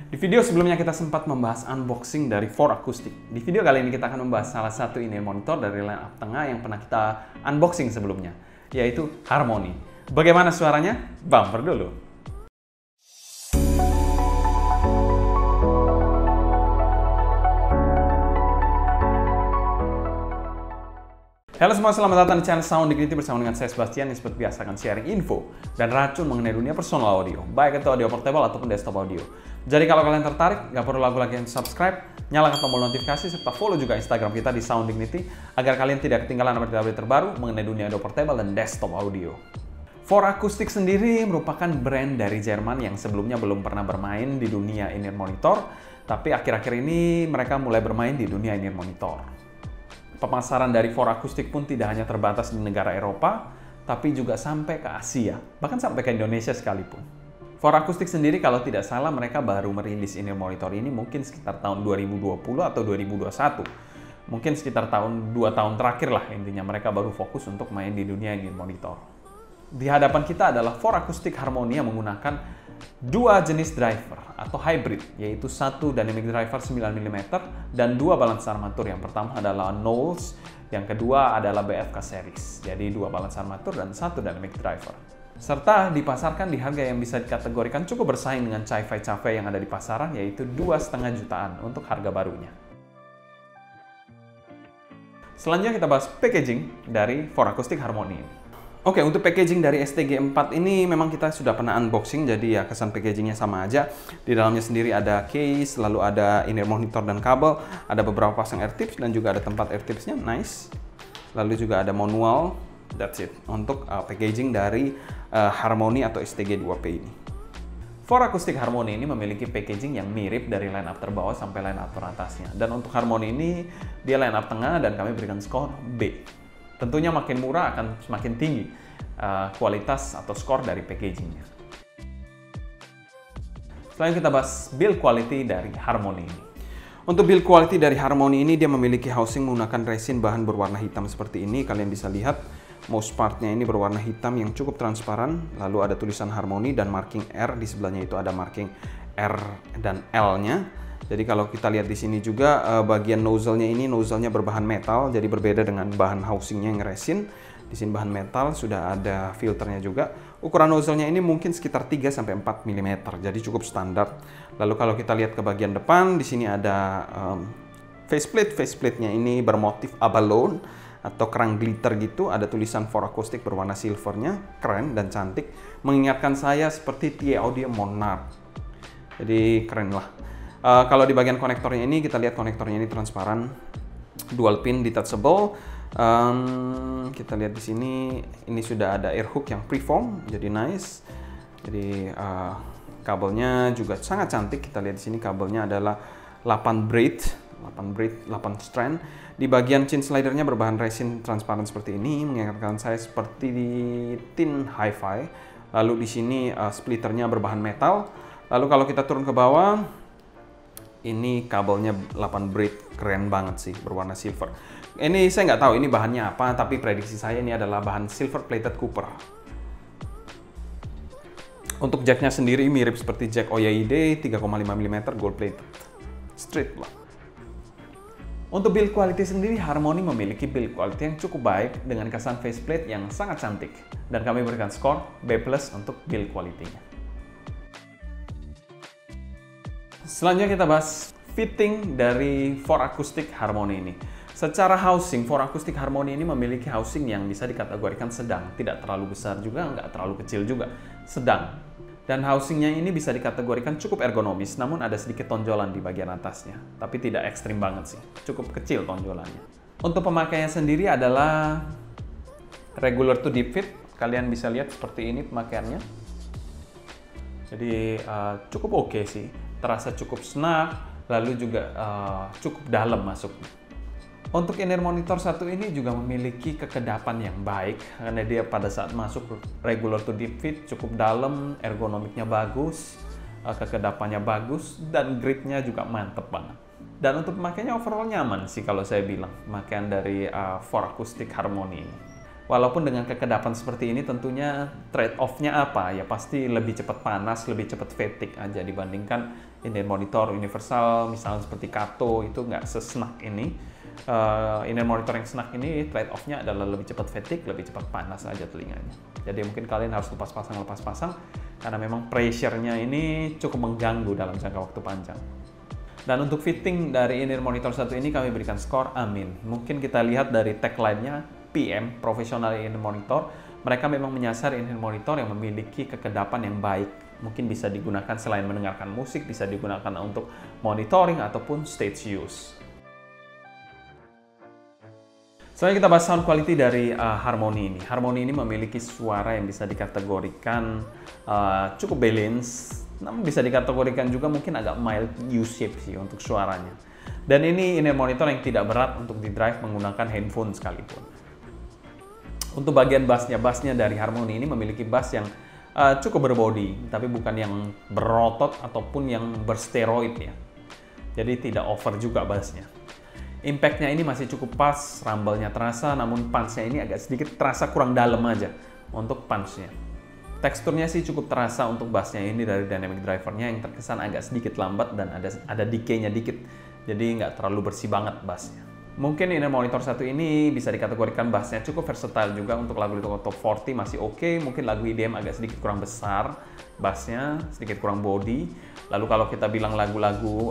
Di video sebelumnya kita sempat membahas unboxing dari For Acoustic. Di video kali ini kita akan membahas salah satu in-ear monitor dari line up tengah yang pernah kita unboxing sebelumnya, yaitu Harmony. Bagaimana suaranya? Bumper dulu. Halo semua, selamat datang di channel Sound Dignity bersama dengan saya Sebastian yang seperti biasa akan sharing info dan racun mengenai dunia personal audio, baik itu audio portable ataupun desktop audio. Jadi kalau kalian tertarik, gak perlu lagu lagi yang subscribe, nyalakan tombol notifikasi, serta follow juga Instagram kita di Sound Dignity agar kalian tidak ketinggalan update-update terbaru mengenai dunia audio portable dan desktop audio. For Acoustic sendiri merupakan brand dari Jerman yang sebelumnya belum pernah bermain di dunia in-ear monitor, tapi akhir-akhir ini mereka mulai bermain di dunia in-ear monitor. Pemasaran dari For Acoustic pun tidak hanya terbatas di negara Eropa, tapi juga sampai ke Asia, bahkan sampai ke Indonesia sekalipun. For Acoustic sendiri kalau tidak salah mereka baru merilis in-ear monitor ini mungkin sekitar tahun 2020 atau 2021. Mungkin sekitar 2 tahun terakhir lah intinya mereka baru fokus untuk main di dunia in-ear monitor. Di hadapan kita adalah For Acoustic Harmony yang menggunakan dua jenis driver atau hybrid, yaitu satu dynamic driver 9 mm dan dua balance armatur. Yang pertama adalah Knowles, yang kedua adalah BFK series. Jadi dua balance armatur dan satu dynamic driver. Serta dipasarkan di harga yang bisa dikategorikan cukup bersaing dengan Chi-Fi yang ada di pasaran, yaitu 2,5 jutaan untuk harga barunya. Selanjutnya kita bahas packaging dari For Acoustic Harmony. Oke, untuk packaging dari STG4 ini memang kita sudah pernah unboxing, jadi ya kesan packagingnya sama aja. Di dalamnya sendiri ada case, lalu ada in-ear monitor dan kabel, ada beberapa pasang air tips dan juga ada tempat air tipsnya, nice. Lalu juga ada manual, that's it. Untuk packaging dari Harmony atau STG2P ini. For Acoustic Harmony ini memiliki packaging yang mirip dari line up terbawah sampai line up teratasnya. Dan untuk Harmony ini, dia line up tengah dan kami berikan skor B. Tentunya makin murah akan semakin tinggi kualitas atau skor dari packagingnya. Selanjutnya kita bahas build quality dari Harmony ini. Untuk build quality dari Harmony ini dia memiliki housing menggunakan resin bahan berwarna hitam seperti ini. Kalian bisa lihat most partnya ini berwarna hitam yang cukup transparan. Lalu ada tulisan Harmony dan marking R, di sebelahnya itu ada marking R dan L-nya. Jadi kalau kita lihat di sini juga bagian nozzle-nya ini nozzle-nya berbahan metal, jadi berbeda dengan bahan housing-nya yang resin. Di sini bahan metal, sudah ada filternya juga. Ukuran nozzle-nya ini mungkin sekitar 3-4 mm, jadi cukup standar. Lalu kalau kita lihat ke bagian depan, di sini ada faceplate. Faceplate-nya ini bermotif abalone atau kerang glitter gitu. Ada tulisan For Acoustic berwarna silvernya, keren dan cantik. Mengingatkan saya seperti TE Audio Monarch. Jadi keren lah. Kalau di bagian konektornya ini, kita lihat konektornya ini transparan, dual pin detachable. Kita lihat di sini, ini sudah ada air hook yang preform, jadi nice. Jadi kabelnya juga sangat cantik. Kita lihat di sini kabelnya adalah 8 strand. Di bagian chin slidernya berbahan resin transparan seperti ini, mengingatkan saya seperti di tin Hi-Fi. Lalu di sini splitternya berbahan metal. Lalu kalau kita turun ke bawah, ini kabelnya 8 braid, keren banget sih, berwarna silver. Ini saya nggak tahu ini bahannya apa, tapi prediksi saya ini adalah bahan silver plated Cooper. Untuk jacknya sendiri mirip seperti jack OYID 3,5 mm gold plated, straight lah. Untuk build quality sendiri, Harmony memiliki build quality yang cukup baik dengan kesan faceplate yang sangat cantik. Dan kami berikan skor B+ untuk build quality-nya. Selanjutnya kita bahas fitting dari For Acoustic Harmony ini. Secara housing, For Acoustic Harmony ini memiliki housing yang bisa dikategorikan sedang. Tidak terlalu besar juga, nggak terlalu kecil juga. Sedang. Dan housingnya ini bisa dikategorikan cukup ergonomis, namun ada sedikit tonjolan di bagian atasnya. Tapi tidak ekstrim banget sih, cukup kecil tonjolannya. Untuk pemakaiannya sendiri adalah regular to deep fit. Kalian bisa lihat seperti ini pemakaiannya. Jadi cukup oke sih. Terasa cukup snug, lalu juga cukup dalam masuknya. Untuk in-ear monitor satu ini juga memiliki kekedapan yang baik, karena dia pada saat masuk regular to deep fit cukup dalam, ergonomiknya bagus, kekedapannya bagus, dan gripnya juga mantep banget. Dan untuk pemakaiannya overall nyaman sih kalau saya bilang, pemakaian dari For Acoustic Harmony ini. Walaupun dengan kekedapan seperti ini tentunya trade-off-nya apa? Ya pasti lebih cepat panas, lebih cepat fatigue aja dibandingkan in-ear monitor universal misalnya seperti Kato itu nggak sesnak ini. In-ear monitor yang senak ini trade-off-nya adalah lebih cepat fatigue, lebih cepat panas aja telinganya. Jadi mungkin kalian harus lepas pasang karena memang pressure-nya ini cukup mengganggu dalam jangka waktu panjang. Dan untuk fitting dari in-ear monitor satu ini kami berikan skor amin. Mungkin kita lihat dari tagline-nya PM, Professional In-Ear Monitor, mereka memang menyasar in-ear monitor yang memiliki kekedapan yang baik. Mungkin bisa digunakan selain mendengarkan musik, bisa digunakan untuk monitoring ataupun stage use. Selanjutnya kita bahas sound quality dari Harmony ini. Harmony ini memiliki suara yang bisa dikategorikan cukup balance, namun bisa dikategorikan juga mungkin agak mild U-shape sih untuk suaranya. Dan ini in-ear monitor yang tidak berat untuk di-drive menggunakan handphone sekalipun. Untuk bagian bassnya dari Harmony ini memiliki bass yang cukup berbody, tapi bukan yang berotot ataupun yang bersteroid ya. Jadi tidak over juga bassnya. Impact-nya ini masih cukup pas, rumble-nya terasa, namun punch-nya ini agak sedikit terasa kurang dalam aja untuk punch-nya. Teksturnya sih cukup terasa untuk bass-nya ini dari dynamic driver-nya yang terkesan agak sedikit lambat dan ada decay-nya dikit. Jadi nggak terlalu bersih banget bass-nya. Mungkin in-ear monitor satu ini bisa dikategorikan bassnya cukup versatile juga untuk lagu di top 40 masih oke. Mungkin lagu EDM agak sedikit kurang besar bassnya, sedikit kurang body. Lalu kalau kita bilang lagu-lagu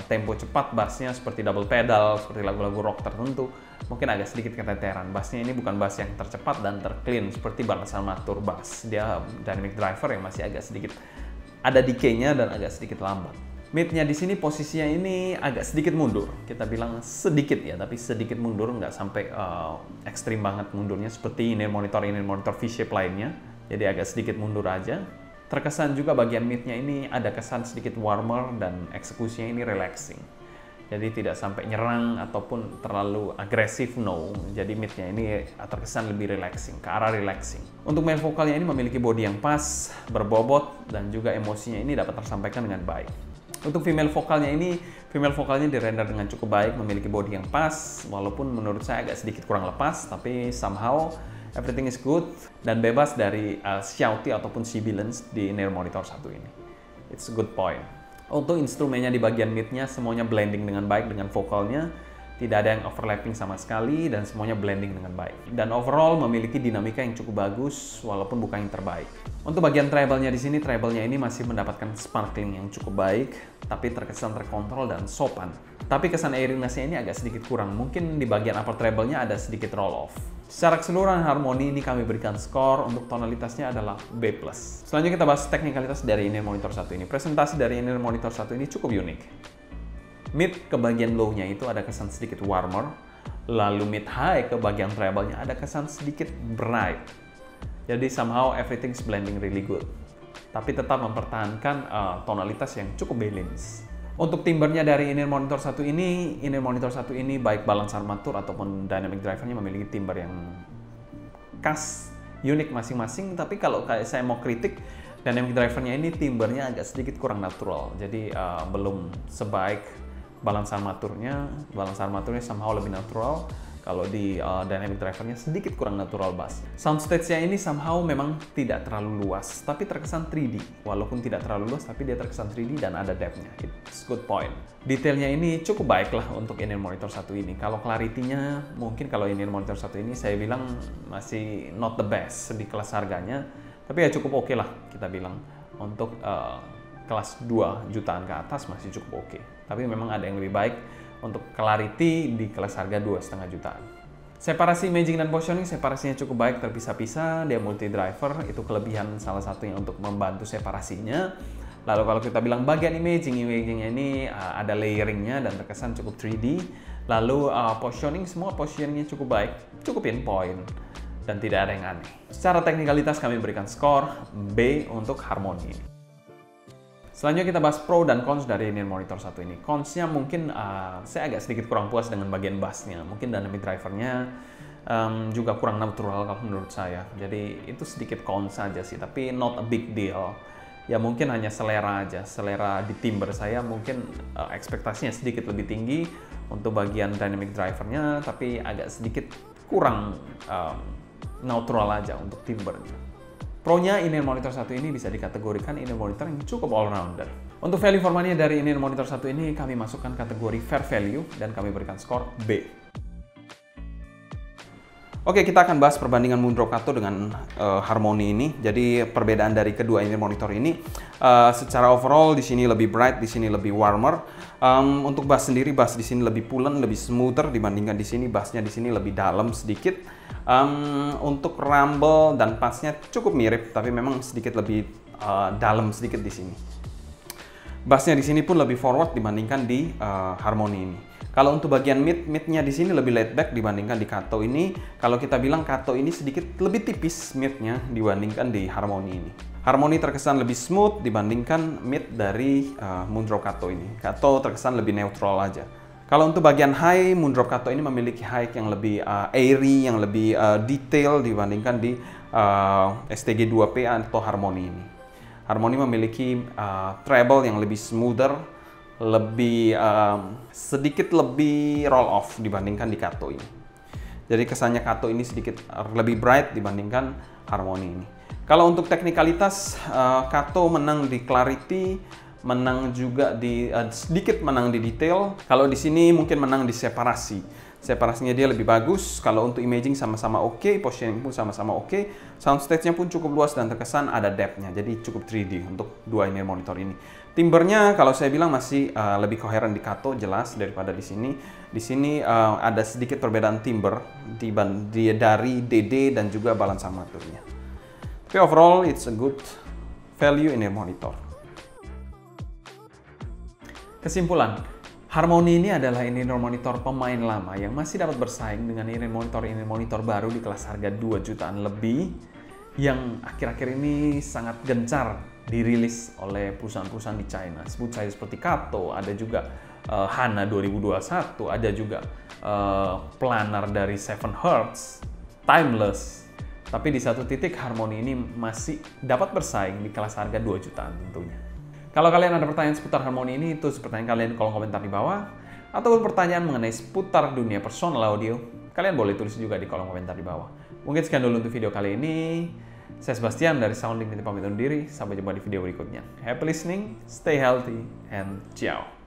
tempo cepat bassnya seperti double pedal, seperti lagu-lagu rock tertentu, mungkin agak sedikit keteteran. Bassnya ini bukan bass yang tercepat dan terclean seperti Balance Armature bass. Dia dynamic driver yang masih agak sedikit ada decay-nya dan agak sedikit lambat. Mid-nya di sini posisinya ini agak sedikit mundur. Kita bilang sedikit ya, tapi sedikit mundur, nggak sampai ekstrim banget mundurnya seperti in-ear monitor V-shape lainnya. Jadi agak sedikit mundur aja. Terkesan juga bagian mid-nya ini ada kesan sedikit warmer dan eksekusinya ini relaxing. Jadi tidak sampai nyerang ataupun terlalu agresif, no. Jadi mid-nya ini terkesan lebih relaxing, ke arah relaxing. Untuk male vokalnya ini memiliki body yang pas, berbobot, dan juga emosinya ini dapat tersampaikan dengan baik. Untuk female vokalnya dirender dengan cukup baik, memiliki body yang pas, walaupun menurut saya agak sedikit kurang lepas, tapi somehow everything is good dan bebas dari shouty ataupun sibilance di in-ear monitor satu ini. It's a good point. Untuk instrumennya di bagian mid-nya semuanya blending dengan baik dengan vokalnya, tidak ada yang overlapping sama sekali dan semuanya blending dengan baik. Dan overall memiliki dinamika yang cukup bagus walaupun bukan yang terbaik. Untuk bagian treble-nya di sini, treble-nya ini masih mendapatkan sparkling yang cukup baik, tapi terkesan terkontrol dan sopan. Tapi kesan airiness-nya ini agak sedikit kurang. Mungkin di bagian upper treble-nya ada sedikit roll off. Secara keseluruhan Harmony ini kami berikan skor untuk tonalitasnya adalah B+. Selanjutnya kita bahas teknikalitas dari in-ear monitor satu ini. Presentasi dari in-ear monitor satu ini cukup unik. Mid ke bagian low-nya itu ada kesan sedikit warmer, lalu mid high ke bagian treble-nya ada kesan sedikit bright. Jadi somehow everything's blending really good. Tapi tetap mempertahankan tonalitas yang cukup balance. Untuk timbernya dari in-ear monitor satu ini baik Balance Armature ataupun dynamic driver-nya memiliki timber yang khas, unik masing-masing. Tapi kalau saya mau kritik, dynamic driver-nya ini timbernya agak sedikit kurang natural. Jadi belum sebaik Balance Armature-nya somehow lebih natural. Kalau di dynamic driver-nya sedikit kurang natural bass. Soundstage-nya ini somehow memang tidak terlalu luas, tapi terkesan 3D. Walaupun tidak terlalu luas, tapi dia terkesan 3D dan ada depth-nya. It's good point. Detailnya ini cukup baik lah untuk in-ear monitor satu ini. Kalau clarity-nya, mungkin kalau in-ear monitor satu ini saya bilang masih not the best di kelas harganya. Tapi ya cukup oke lah kita bilang. Untuk kelas 2 jutaan ke atas masih cukup oke. Tapi memang ada yang lebih baik untuk clarity di kelas harga 2,5 jutaan. Separasi imaging dan positioning, separasinya cukup baik, terpisah-pisah. Dia multi driver, itu kelebihan salah satunya untuk membantu separasinya. Lalu kalau kita bilang bagian imagingnya ini ada layering-nya dan terkesan cukup 3D. Lalu positioning, semua positioningnya cukup baik, cukup pinpoint, dan tidak ada yang aneh. Secara teknikalitas kami berikan skor B untuk Harmony. Selanjutnya kita bahas pro dan cons dari in-ear monitor satu ini. Cons-nya mungkin saya agak sedikit kurang puas dengan bagian bass-nya. Mungkin dynamic driver-nya juga kurang natural kalau menurut saya. Jadi itu sedikit cons saja sih, tapi not a big deal. Ya mungkin hanya selera aja. Selera di timbre saya mungkin ekspektasinya sedikit lebih tinggi untuk bagian dynamic driver-nya, tapi agak sedikit kurang neutral aja untuk timbernya. Pro-nya in-ear monitor satu ini bisa dikategorikan in-ear monitor yang cukup all-rounder. Untuk value for money dari in-ear monitor satu ini kami masukkan kategori fair value dan kami berikan skor B. Oke, kita akan bahas perbandingan Moondrop Kato dengan Harmony ini. Jadi perbedaan dari kedua in-ear monitor ini, secara overall di sini lebih bright, di sini lebih warmer. Untuk bass sendiri, bass di sini lebih pulen, lebih smoother dibandingkan di sini. Bassnya di sini lebih dalam sedikit. Untuk rumble dan passnya cukup mirip, tapi memang sedikit lebih dalam sedikit di sini. Bassnya di sini pun lebih forward dibandingkan di Harmony ini. Kalau untuk bagian midnya di sini lebih laid back dibandingkan di Kato ini. Kalau kita bilang Kato ini sedikit lebih tipis midnya dibandingkan di Harmony ini. Harmony terkesan lebih smooth dibandingkan mid dari Moondrop Kato ini. Kato terkesan lebih neutral aja. Kalau untuk bagian high, Moondrop Kato ini memiliki high yang lebih airy, yang lebih detail dibandingkan di STG2P atau Harmony ini. Harmony memiliki treble yang lebih smoother, lebih sedikit lebih roll off dibandingkan di Kato ini. Jadi kesannya Kato ini sedikit lebih bright dibandingkan Harmony ini. Kalau untuk teknikalitas, Kato menang di clarity, menang juga di sedikit menang di detail. Kalau di sini mungkin menang di separasi. Separasinya dia lebih bagus. Kalau untuk imaging sama-sama oke, positioning pun sama-sama oke. Soundstage-nya pun cukup luas dan terkesan ada depth-nya. Jadi cukup 3D untuk dua in-ear monitor ini. Timbernya kalau saya bilang masih lebih koheren di Kato jelas daripada di sini. Di sini ada sedikit perbedaan timber dari DD dan juga balance armaturnya. Tapi overall it's a good value in-ear monitor. Kesimpulan, Harmony ini adalah in-ear monitor pemain lama yang masih dapat bersaing dengan in-ear monitor baru di kelas harga 2 jutaan lebih yang akhir-akhir ini sangat gencar dirilis oleh perusahaan-perusahaan di China. Sebut saja seperti Kato, ada juga Hana 2021, ada juga planar dari 7Hz, Timeless. Tapi di satu titik Harmony ini masih dapat bersaing di kelas harga 2 jutaan tentunya. Kalau kalian ada pertanyaan seputar Harmony ini, tulis pertanyaan kalian di kolom komentar di bawah. Ataupun pertanyaan mengenai seputar dunia personal audio, kalian boleh tulis juga di kolom komentar di bawah. Mungkin sekian dulu untuk video kali ini. Saya Sebastian dari Soundlink pamit undur diri. Sampai jumpa di video berikutnya. Happy listening, stay healthy, and ciao.